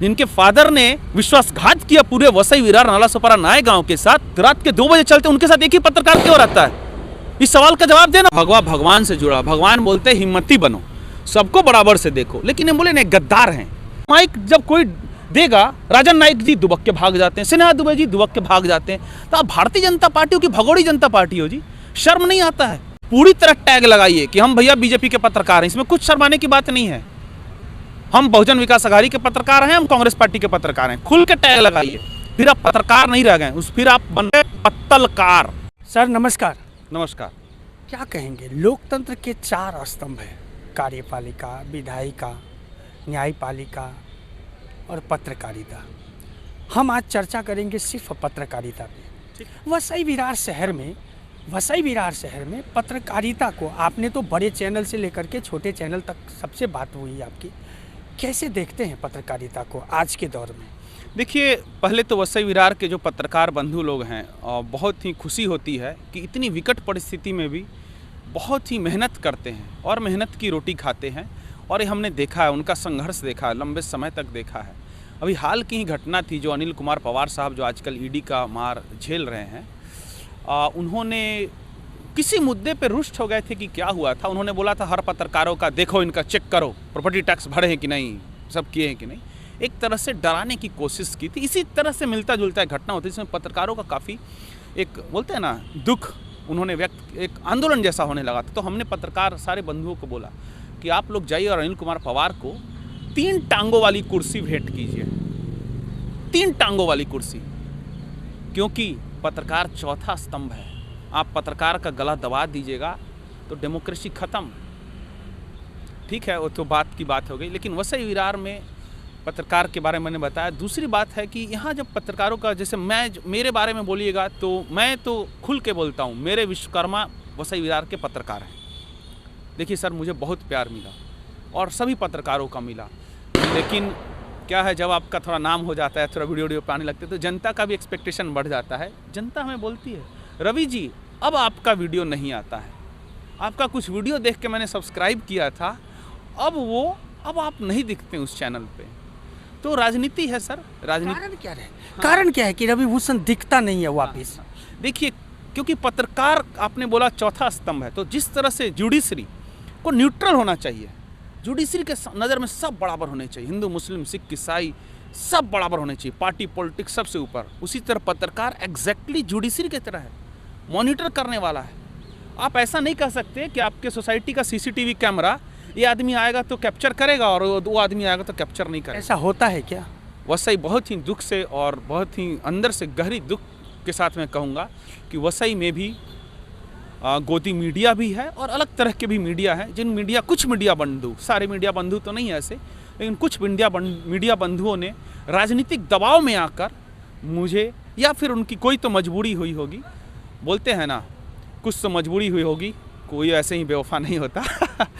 जिनके फादर ने विश्वासघात किया पूरे वसई विरार नाला सोपारा नाय गांव के साथ, रात के 2 बजे चलते उनके साथ एक ही पत्रकार क्यों रहता है? इस सवाल का जवाब देना। भगवान से जुड़ा, भगवान बोलते हिम्मती बनो, सबको बराबर से देखो, लेकिन ये बोले नहीं गद्दार हैं। माइक जब कोई देगा, राजन नाइक जी दुबक के भाग जाते हैं, सिन्हा दुबे जी दुबक के भाग जाते हैं, तो आप भारतीय जनता पार्टी हो कि भगोड़ी जनता पार्टी हो जी? शर्म नहीं आता है? पूरी तरह टैग लगाइए कि हम भैया बीजेपी के पत्रकार हैं, इसमें कुछ शर्माने की बात नहीं है। हम बहुजन विकास अघाड़ी के पत्रकार हैं, हम कांग्रेस पार्टी के पत्रकार हैं, खुल के टैग लगाइए, फिर आप पत्रकार नहीं रह गए, फिर आप बन गए पत्तलकार। सर नमस्कार। नमस्कार। क्या कहेंगे, लोकतंत्र के 4 स्तंभ हैं, कार्यपालिका, विधायिका, न्यायपालिका और पत्रकारिता। हम आज चर्चा करेंगे सिर्फ पत्रकारिता पे। वसई विरार शहर में पत्रकारिता को आपने तो बड़े चैनल से लेकर के छोटे चैनल तक सबसे बात हुई आपकी, कैसे देखते हैं पत्रकारिता को आज के दौर में? देखिए, पहले तो वसई विरार के जो पत्रकार बंधु लोग हैं, बहुत ही खुशी होती है कि इतनी विकट परिस्थिति में भी बहुत ही मेहनत करते हैं और मेहनत की रोटी खाते हैं, और ये हमने देखा है, उनका संघर्ष देखा है, लंबे समय तक देखा है। अभी हाल की ही घटना थी जो अनिल कुमार पवार साहब जो आजकल ईडी का मार झेल रहे हैं, उन्होंने किसी मुद्दे पे रुष्ट हो गए थे कि क्या हुआ था। उन्होंने बोला था हर पत्रकारों का देखो, इनका चेक करो, प्रॉपर्टी टैक्स भरे हैं कि नहीं, सब किए हैं कि नहीं। एक तरह से डराने की कोशिश की थी। इसी तरह से मिलता जुलता घटना होती है जिसमें पत्रकारों का काफ़ी एक बोलते हैं ना दुख उन्होंने व्यक्त, एक आंदोलन जैसा होने लगा था। तो हमने पत्रकार सारे बंधुओं को बोला कि आप लोग जाइए और अनिल कुमार पवार को 3 टांगों वाली कुर्सी भेंट कीजिए, 3 टांगों वाली कुर्सी, क्योंकि पत्रकार चौथा स्तंभ है। आप पत्रकार का गला दबा दीजिएगा तो डेमोक्रेसी खत्म। ठीक है, वो तो बात की बात हो गई, लेकिन वसई विरार में पत्रकार के बारे में मैंने बताया। दूसरी बात है कि यहाँ जब पत्रकारों का, जैसे मेरे बारे में बोलिएगा तो मैं तो खुल के बोलता हूँ, मेरे विश्वकर्मा वसई विरार के पत्रकार हैं। देखिए सर, मुझे बहुत प्यार मिला और सभी पत्रकारों का मिला, लेकिन क्या है, जब आपका थोड़ा नाम हो जाता है, थोड़ा वीडियो पाने लगते हैं, तो जनता का भी एक्सपेक्टेशन बढ़ जाता है। जनता हमें बोलती है रवि जी अब आपका वीडियो नहीं आता है, आपका कुछ वीडियो देख के मैंने सब्सक्राइब किया था, अब आप नहीं दिखते उस चैनल पे। तो राजनीति है सर, राजनीति। कारण क्या है? कारण क्या है कि रवि भूषण दिखता नहीं है वापिस? देखिए, क्योंकि पत्रकार आपने बोला चौथा स्तंभ है, तो जिस तरह से जुडिशरी को न्यूट्रल होना चाहिए, जुडिशरी के नज़र में सब बराबर होने चाहिए, हिंदू मुस्लिम सिख ईसाई सब बराबर होने चाहिए, पार्टी पॉलिटिक्स सबसे ऊपर, उसी तरह पत्रकार एग्जैक्टली जुडिशरी की तरह है, मॉनिटर करने वाला है। आप ऐसा नहीं कह सकते कि आपके सोसाइटी का सीसीटीवी कैमरा ये आदमी आएगा तो कैप्चर करेगा और वो आदमी आएगा तो कैप्चर नहीं करेगा। ऐसा होता है क्या? वसई बहुत ही दुख से और बहुत ही अंदर से गहरी दुख के साथ मैं कहूँगा कि वसई में भी गोदी मीडिया भी है और अलग तरह के भी मीडिया है, कुछ मीडिया बंधु, सारे मीडिया बंधु तो नहीं है ऐसे, लेकिन कुछ मीडिया बंधुओं ने राजनीतिक दबाव में आकर मुझे, या फिर उनकी कोई तो मजबूरी हुई होगी, बोलते हैं ना कुछ तो मजबूरी हुई होगी, कोई ऐसे ही बेवफा नहीं होता।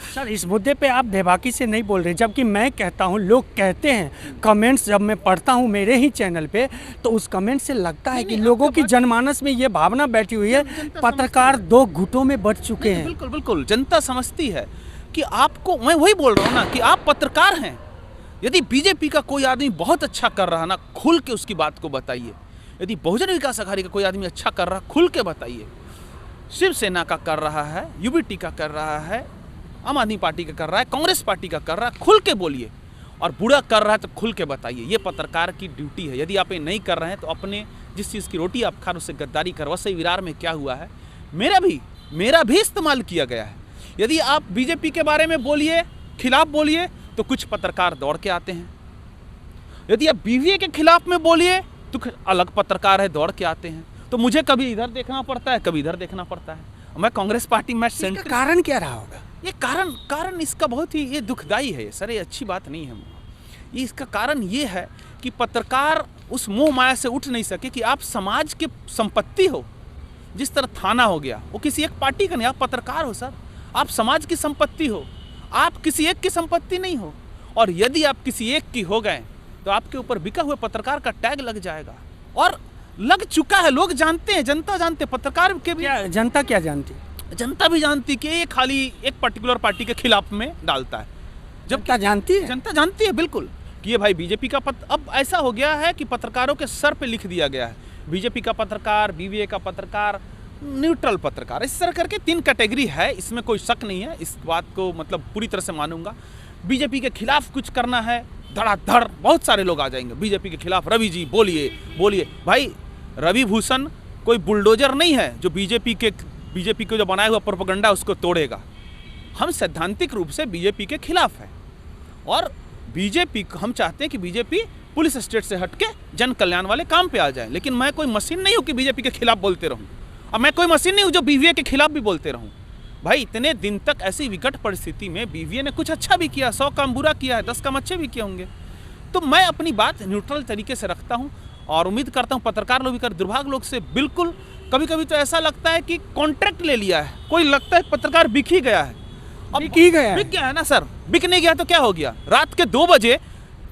सर इस मुद्दे पे आप बेबाकी से नहीं बोल रहे, जबकि मैं कहता हूँ, लोग कहते हैं, कमेंट्स जब मैं पढ़ता हूँ मेरे ही चैनल पे, तो उस कमेंट से लगता है कि लोगों की जनमानस में ये भावना बैठी हुई है, पत्रकार 2 गुटों में बट चुके हैं। बिल्कुल बिल्कुल, जनता समझती है कि आपको, मैं वही बोल रहा हूँ ना कि आप पत्रकार हैं। यदि बीजेपी का कोई आदमी बहुत अच्छा कर रहा ना, खुल के उसकी बात को बताइए। यदि बहुजन विकास अघाड़ी का कोई आदमी अच्छा कर रहा, खुल के बताइए। शिवसेना का कर रहा है, यूबीटी का कर रहा है, आम आदमी पार्टी का कर रहा है, कांग्रेस पार्टी का कर रहा है, खुल के बोलिए। और बुरा कर रहा है तो खुल के बताइए। ये पत्रकार की ड्यूटी है। यदि आप ये नहीं कर रहे हैं तो अपने जिस चीज़ की रोटी आप खा रहे उससे गद्दारी कर। वसई विरार में क्या हुआ है, मेरा भी इस्तेमाल किया गया है। यदि आप बीजेपी के बारे में बोलिए, खिलाफ बोलिए, तो कुछ पत्रकार दौड़ के आते हैं। यदि आप बीवीए के खिलाफ में बोलिए तो अलग पत्रकार है दौड़ के आते हैं। तो मुझे कभी इधर देखना पड़ता है, कभी इधर देखना पड़ता है। मैं कांग्रेस पार्टी में सेंट्रल। कारण क्या रहा होगा? ये कारण इसका बहुत ही ये दुखदाई है सर, ये अच्छी बात नहीं है। ये इसका कारण ये है कि पत्रकार उस मोह माया से उठ नहीं सके कि आप समाज के संपत्ति हो। जिस तरह थाना हो गया, वो किसी एक पार्टी का नहीं, आप पत्रकार हो सर, आप समाज की संपत्ति हो, आप किसी एक की संपत्ति नहीं हो। और यदि आप किसी एक की हो गए तो आपके ऊपर बिका हुए पत्रकार का टैग लग जाएगा, और लग चुका है। लोग जानते हैं, जनता जानते, पत्रकार के भी। जनता क्या जानती? जनता भी जानती कि ये खाली एक पर्टिकुलर पार्टी के खिलाफ में डालता है। जनता जानती है? जनता जानती है बिल्कुल, कि ये भाई बीजेपी का अब ऐसा हो गया है कि पत्रकारों के सर पे लिख दिया गया है, बीजेपी का पत्रकार, बीवीए का पत्रकार, न्यूट्रल पत्रकार, इस तरह करके 3 कैटेगरी है। इसमें कोई शक नहीं है, इस बात को मतलब पूरी तरह से मानूंगा। बीजेपी के खिलाफ कुछ करना है, धड़ाधड़ बहुत सारे लोग आ जाएंगे बीजेपी के खिलाफ। रवि जी बोलिए बोलिए। भाई रवि भूषण कोई बुलडोजर नहीं है जो बीजेपी को जो बनाया हुआ प्रोपेगेंडा उसको तोड़ेगा। हम सैद्धांतिक रूप से बीजेपी के खिलाफ है और बीजेपी हम चाहते हैं कि बीजेपी पुलिस स्टेट से हटके जन कल्याण वाले काम पे आ जाए। लेकिन मैं कोई मशीन नहीं हूँ कि बीजेपी के खिलाफ बोलते रहूँ, और मैं कोई मशीन नहीं हूँ जो बीवीए के खिलाफ भी बोलते रहूँ। भाई इतने दिन तक ऐसी विकट परिस्थिति में बीवीए ने कुछ अच्छा भी किया, 100 काम बुरा किया है, 10 काम अच्छे भी किए होंगे। तो मैं अपनी बात न्यूट्रल तरीके से रखता हूँ और उम्मीद करता हूँ पत्रकार लोग भी कर, दुर्भाग्य लोग से बिल्कुल। कभी कभी तो ऐसा लगता है कि कॉन्ट्रैक्ट ले लिया है, कोई लगता है पत्रकार बिक ही गया है। अब बिक गया है ना सर, बिक नहीं गया तो क्या हो गया। रात के 2 बजे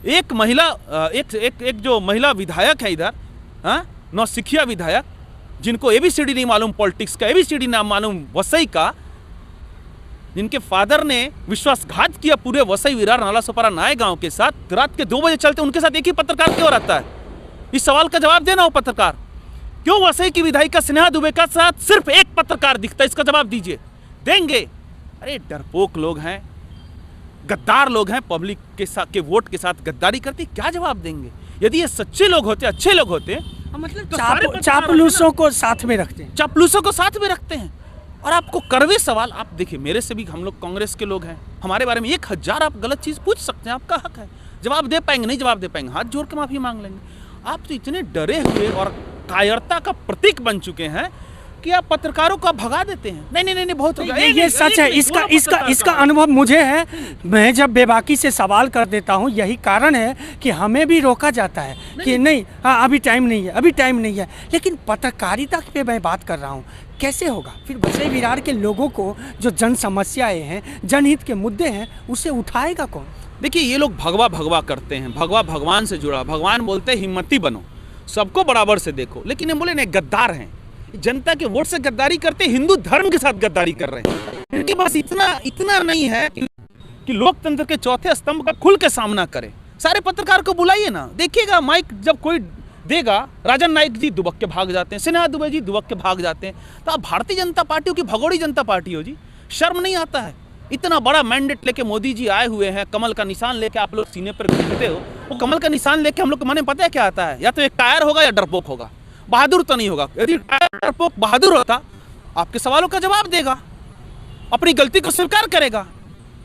एक महिला एक जो महिला विधायक है इधर, नौसिखिया विधायक, जिनको ABCD नहीं मालूम पॉलिटिक्स का, ABCD ना मालूम वसई का, जिनके फादर ने विश्वासघात किया पूरे वसई विरार नाला सोपारा नाय गांव के साथ, रात के 2 बजे चलते उनके साथ एक ही पत्रकार क्यों रहता है? इस सवाल का जवाब देना हो पत्रकार। क्यों वसई की विधायिका स्नेहा दुबे का साथ सिर्फ एक पत्रकार दिखता है? इसका जवाब दीजिए। देंगे? अरे डरपोक लोग हैं, गद्दार लोग हैं, पब्लिक के साथ के वोट के साथ गद्दारी करते, क्या जवाब देंगे? यदि ये सच्चे लोग होते, अच्छे लोग होते, मतलब चापलूसों को साथ में रखते हैं, चापलूसों को साथ में रखते हैं। और आपको कड़वे सवाल, आप देखिए मेरे से भी, हम लोग कांग्रेस के लोग हैं, हमारे बारे में 1000 आप गलत चीज पूछ सकते हैं, आपका हक है। जवाब दे पाएंगे? नहीं जवाब दे पाएंगे, हाथ जोड़ के माफी मांग लेंगे। आप तो इतने डरे हुए और कायरता का प्रतीक बन चुके हैं कि आप पत्रकारों को भगा देते हैं। नहीं नहीं नहीं, बहुत हो गया। ये सच है, इसका अनुभव मुझे है। मैं जब बेबाकी से सवाल कर देता हूँ, यही कारण है कि हमें भी रोका जाता है कि नहीं, हाँ अभी टाइम नहीं है, अभी टाइम नहीं है। लेकिन पत्रकारिता पे मैं बात कर रहा हूँ, कैसे होगा फिर? वसई विरार के लोगों को जो जन समस्याएं हैं, जनहित के मुद्दे हैं, उसे उठाएगा कौन? देखिए ये लोग भगवा भगवा करते हैं, भगवा भगवान से जुड़ा। भगवान बोलते हैं हिम्मती बनो, सबको बराबर से देखो। लेकिन ये बोले नहीं, गद्दार हैं, जनता के वोट से गद्दारी करते, हिंदू धर्म के साथ गद्दारी कर रहे हैं। इनके पास इतना नहीं है कि लोकतंत्र के चौथे स्तंभ का खुल के सामना करें। सारे पत्रकार को बुलाइए ना, देखिएगा माइक जब कोई देगा, राजन नाइक जी दुबक के भाग जाते हैं, स्नेहा दुबे जी दुबक के भाग जाते हैं। तो आप भारतीय जनता पार्टी हो कि भगोड़ी जनता पार्टी हो जी? शर्म नहीं आता है? इतना बड़ा मैंडेट लेके मोदी जी आए हुए हैं, कमल का निशान लेके आप लोग सीने पर घूमते हो। वो कमल का निशान लेके हम लोग को मन में पता है क्या आता है? या तो एक टायर होगा या डरपोक होगा, बहादुर तो नहीं होगा। यदि डरपोक बहादुर होता, आपके सवालों का जवाब देगा, अपनी गलती को स्वीकार करेगा।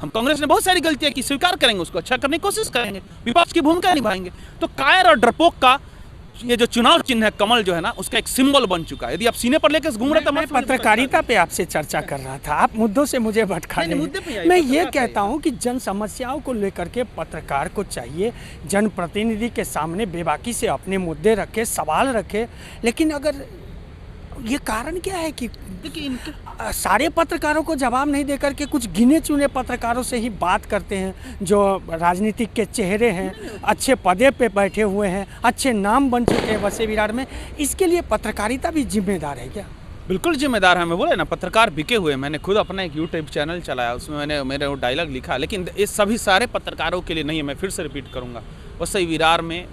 हम कांग्रेस ने बहुत सारी गलतियां की, स्वीकार करेंगे, उसको अच्छा करने की कोशिश करेंगे, विपक्ष की भूमिका निभाएंगे। तो कायर और डरपोक का ये जो चुनाव चिन्ह है कमल जो है ना, उसका एक सिंबल बन चुका है। यदि आप सीने पर लेकर घूम रहे, तो मैं पत्रकारिता पे आपसे चर्चा कर रहा था, आप मुद्दों से मुझे भटका रहे हैं। मैं ये कहता हूँ कि जन समस्याओं को लेकर के पत्रकार को चाहिए जनप्रतिनिधि के सामने बेबाकी से अपने मुद्दे रखे, सवाल रखे। लेकिन अगर ये कारण क्या है कि सारे पत्रकारों को जवाब नहीं देकर के कुछ गिने चुने पत्रकारों से ही बात करते हैं, जो राजनीतिक के चेहरे हैं, अच्छे पदे पे बैठे हुए हैं, अच्छे नाम बन चुके हैं वसई विरार में। इसके लिए पत्रकारिता भी जिम्मेदार है क्या? बिल्कुल जिम्मेदार है। मैं बोले ना, पत्रकार बिके हुए। मैंने खुद अपना एक यूट्यूब चैनल चलाया, उसमें मैंने मेरे वो डायलॉग लिखा। लेकिन ये सभी सारे पत्रकारों के लिए नहीं है, मैं फिर से रिपीट करूँगा। वसई विरार में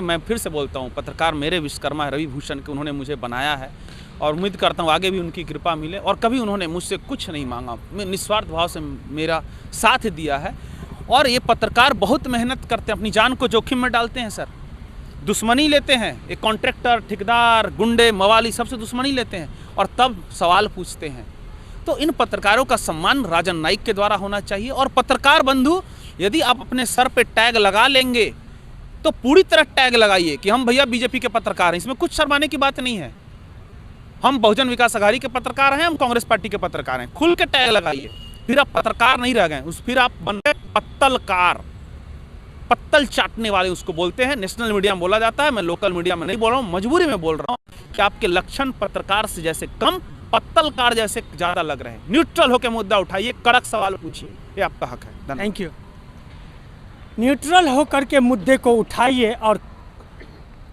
मैं फिर से बोलता हूँ, पत्रकार मेरे विश्वकर्मा रवि भूषण के, उन्होंने मुझे बनाया है और उम्मीद करता हूँ आगे भी उनकी कृपा मिले। और कभी उन्होंने मुझसे कुछ नहीं मांगा, मैं निस्वार्थ भाव से मेरा साथ दिया है। और ये पत्रकार बहुत मेहनत करते हैं, अपनी जान को जोखिम में डालते हैं सर, दुश्मनी लेते हैं। एक कॉन्ट्रैक्टर, ठेकेदार, गुंडे, मवाली सबसे दुश्मनी लेते हैं और तब सवाल पूछते हैं। तो इन पत्रकारों का सम्मान राजन नाइक के द्वारा होना चाहिए। और पत्रकार बंधु, यदि आप अपने सर पे टैग लगा लेंगे तो पूरी तरह टैग लगाइए कि हम भैया बीजेपी के पत्रकार हैं। इसमें कुछ शर्माने की बात नहीं है। हम बहुजन विकास अघाड़ी के पत्रकार हैं, हम कांग्रेस पार्टी के पत्रकार हैं। खुल के टैग लगाइए, फिर आप पत्रकार नहीं रह गए, फिर आप बन गए पत्तलकार। पत्तल चाटने वाले उसको बोलते हैं। नेशनल मीडिया में बोला जाता है, मैं लोकल मीडिया में नहीं बोल रहा हूँ, मजबूरी में बोल रहा हूँ कि आपके लक्षण पत्रकार से जैसे कम, पत्तलकार जैसे ज़्यादा लग रहे हैं। न्यूट्रल होकर मुद्दा उठाइए, कड़क सवाल पूछिए, ये आपका हक है। Thank you. न्यूट्रल होकर के मुद्दे को उठाइए और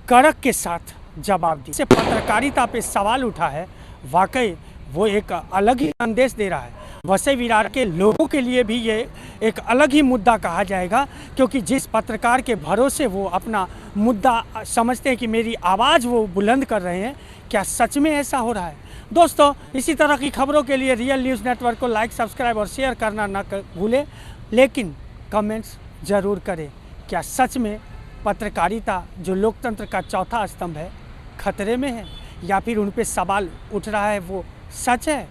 कड़क के साथ जवाब दी। से पत्रकारिता पे सवाल उठा है, वाकई वो एक अलग ही संदेश दे रहा है। वसई विरार के लोगों के लिए भी ये एक अलग ही मुद्दा कहा जाएगा, क्योंकि जिस पत्रकार के भरोसे वो अपना मुद्दा समझते हैं कि मेरी आवाज़ वो बुलंद कर रहे हैं, क्या सच में ऐसा हो रहा है? दोस्तों, इसी तरह की खबरों के लिए रियल न्यूज़ नेटवर्क को लाइक, सब्सक्राइब और शेयर करना ना भूलें, लेकिन कमेंट्स ज़रूर करें। क्या सच में पत्रकारिता जो लोकतंत्र का चौथा स्तंभ है खतरे में है, या फिर उन पे सवाल उठ रहा है वो सच है?